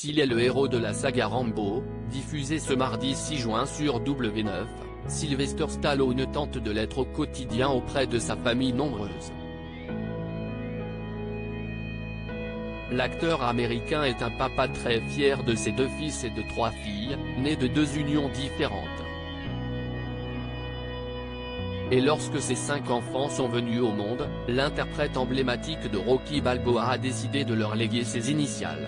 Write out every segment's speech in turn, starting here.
S'il est le héros de la saga Rambo, diffusée ce mardi 6 juin sur W9, Sylvester Stallone tente de l'être au quotidien auprès de sa famille nombreuse. L'acteur américain est un papa très fier de ses 2 fils et de 3 filles, nés de 2 unions différentes. Et lorsque ses 5 enfants sont venus au monde, l'interprète emblématique de Rocky Balboa a décidé de leur léguer ses initiales.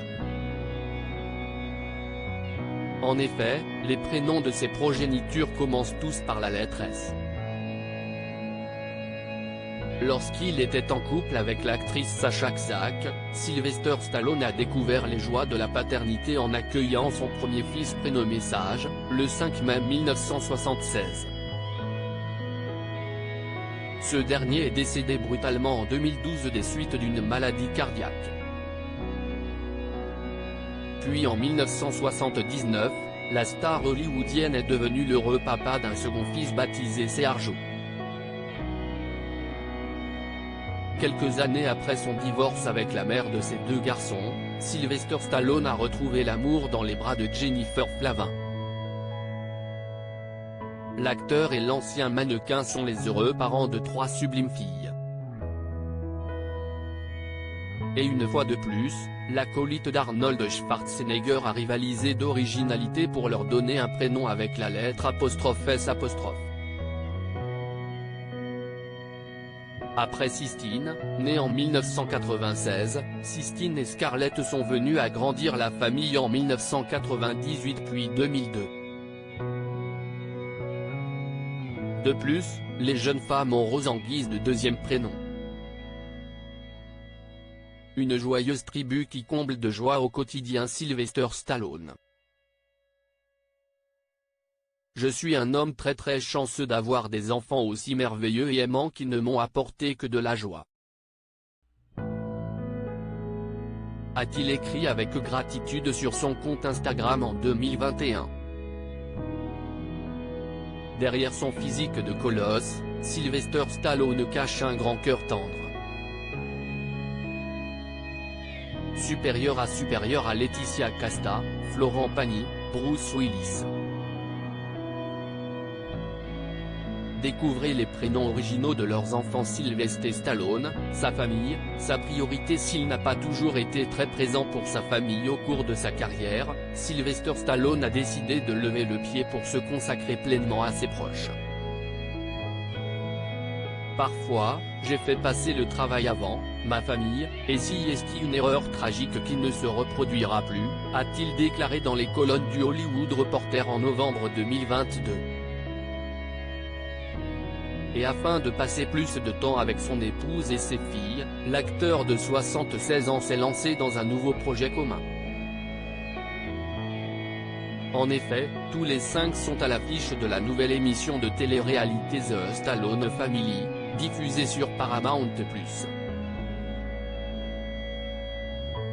En effet, les prénoms de ses progénitures commencent tous par la lettre S. Lorsqu'il était en couple avec l'actrice Sasha Ksak, Sylvester Stallone a découvert les joies de la paternité en accueillant son premier fils prénommé Sage, le 5 mai 1976. Ce dernier est décédé brutalement en 2012 des suites d'une maladie cardiaque. Puis en 1979, la star hollywoodienne est devenue l'heureux papa d'un second fils baptisé Sergio. Quelques années après son divorce avec la mère de ses 2 garçons, Sylvester Stallone a retrouvé l'amour dans les bras de Jennifer Flavin. L'acteur et l'ancien mannequin sont les heureux parents de 3 sublimes filles. Et une fois de plus, l'acolyte d'Arnold Schwarzenegger a rivalisé d'originalité pour leur donner un prénom avec la lettre ''S''. Après Sistine, née en 1996, Sistine et Scarlett sont venus agrandir la famille en 1998 puis 2002. De plus, les jeunes femmes ont Rose en guise de 2e prénom. Une joyeuse tribu qui comble de joie au quotidien Sylvester Stallone. Je suis un homme très chanceux d'avoir des enfants aussi merveilleux et aimants qui ne m'ont apporté que de la joie. A-t-il écrit avec gratitude sur son compte Instagram en 2021. Derrière son physique de colosse, Sylvester Stallone cache un grand cœur tendre. Supérieur à Laetitia Casta, Florent Pagny, Bruce Willis. Découvrez les prénoms originaux de leurs enfants. Sylvester Stallone, sa famille, sa priorité. S'il n'a pas toujours été très présent pour sa famille au cours de sa carrière, Sylvester Stallone a décidé de lever le pied pour se consacrer pleinement à ses proches. Parfois, j'ai fait passer le travail avant, ma famille, et si est une erreur tragique qui ne se reproduira plus, a-t-il déclaré dans les colonnes du Hollywood Reporter en novembre 2022. Et afin de passer plus de temps avec son épouse et ses filles, l'acteur de 76 ans s'est lancé dans un nouveau projet commun. En effet, tous les 5 sont à l'affiche de la nouvelle émission de télé-réalité The Stallone Family, diffusée sur Paramount+.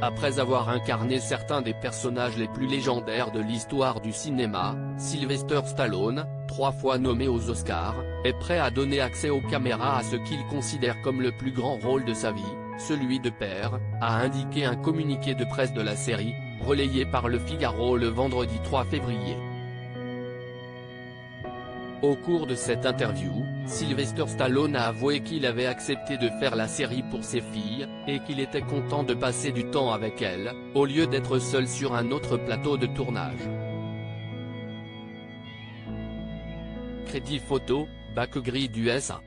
Après avoir incarné certains des personnages les plus légendaires de l'histoire du cinéma, Sylvester Stallone, 3 fois nommé aux Oscars, est prêt à donner accès aux caméras à ce qu'il considère comme le plus grand rôle de sa vie, celui de père, a indiqué un communiqué de presse de la série, relayé par Le Figaro le vendredi 3 février. Au cours de cette interview, Sylvester Stallone a avoué qu'il avait accepté de faire la série pour ses filles, et qu'il était content de passer du temps avec elles, au lieu d'être seul sur un autre plateau de tournage. Crédit photo, Back Grid USA.